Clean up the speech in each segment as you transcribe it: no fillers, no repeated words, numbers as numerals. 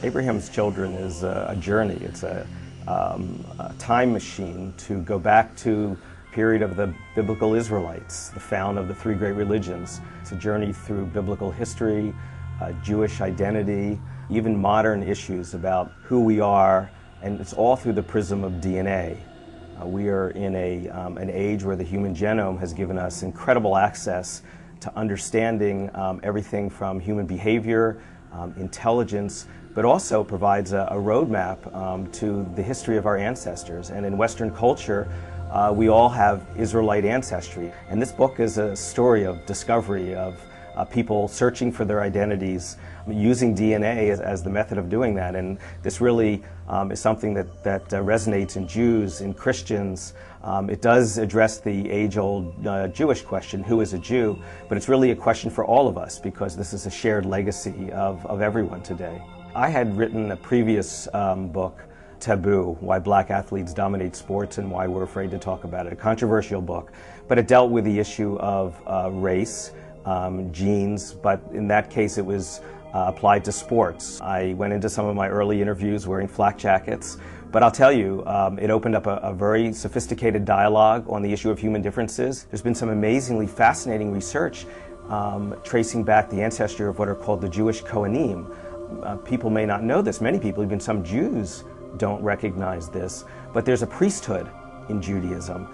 Abraham's Children is a journey. It's a time machine to go back to the period of the biblical Israelites, the found of the three great religions. It's a journey through biblical history, Jewish identity, even modern issues about who we are, and it's all through the prism of DNA. We are in an age where the human genome has given us incredible access to understanding everything from human behavior, intelligence, but also provides a roadmap to the history of our ancestors. And in Western culture, we all have Israelite ancestry. And this book is a story of discovery, of people searching for their identities, using DNA as the method of doing that. And this really is something that resonates in Jews, in Christians. It does address the age-old Jewish question, who is a Jew? But it's really a question for all of us, because this is a shared legacy of everyone today. I had written a previous book, Taboo, Why Black Athletes Dominate Sports and Why We're Afraid to Talk About It, a controversial book, but it dealt with the issue of race, genes, but in that case it was applied to sports. I went into some of my early interviews wearing flak jackets, but I'll tell you, it opened up a very sophisticated dialogue on the issue of human differences. There's been some amazingly fascinating research tracing back the ancestry of what are called the Jewish Cohanim. People may not know this, many people, even some Jews, don't recognize this, but there's a priesthood in Judaism.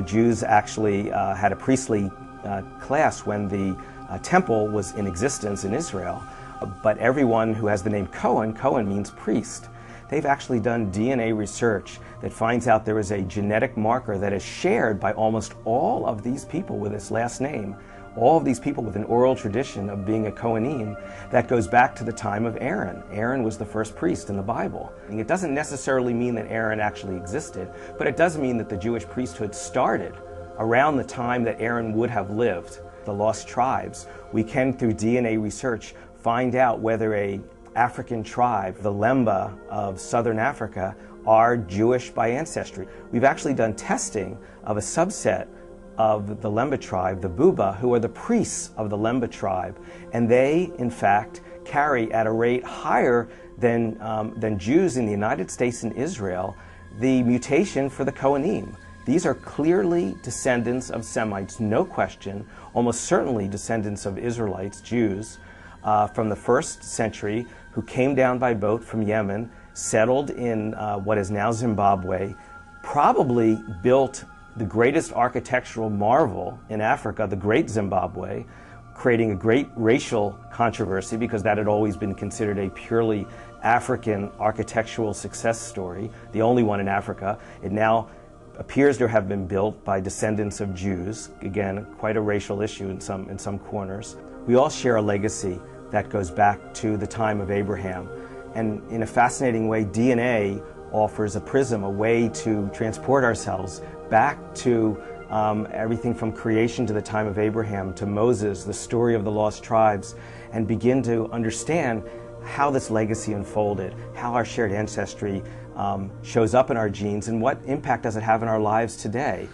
Jews actually had a priestly class when the temple was in existence in Israel, but everyone who has the name Cohen, Cohen means priest. They've actually done DNA research that finds out there is a genetic marker that is shared by almost all of these people with this last name, all of these people with an oral tradition of being a Cohanim that goes back to the time of Aaron. Aaron was the first priest in the Bible. And it doesn't necessarily mean that Aaron actually existed, but it does mean that the Jewish priesthood started around the time that Aaron would have lived. The lost tribes, we can, through DNA research, find out whether a African tribe, the Lemba of southern Africa, are Jewish by ancestry. We've actually done testing of a subset of the Lemba tribe, the Buba, who are the priests of the Lemba tribe, and they, in fact, carry at a rate higher than Jews in the United States and Israel the mutation for the Cohanim. These are clearly descendants of Semites, no question, almost certainly descendants of Israelites, Jews, from the 1st century, who came down by boat from Yemen, settled in what is now Zimbabwe, probably built the greatest architectural marvel in Africa, the Great Zimbabwe, creating a great racial controversy because that had always been considered a purely African architectural success story, the only one in Africa. It now appears to have been built by descendants of Jews. Again, quite a racial issue in some corners. We all share a legacy that goes back to the time of Abraham. And in a fascinating way, DNA offers a prism, a way to transport ourselves back to everything from creation to the time of Abraham, to Moses, the story of the lost tribes, and begin to understand how this legacy unfolded, how our shared ancestry shows up in our genes, and what impact does it have in our lives today.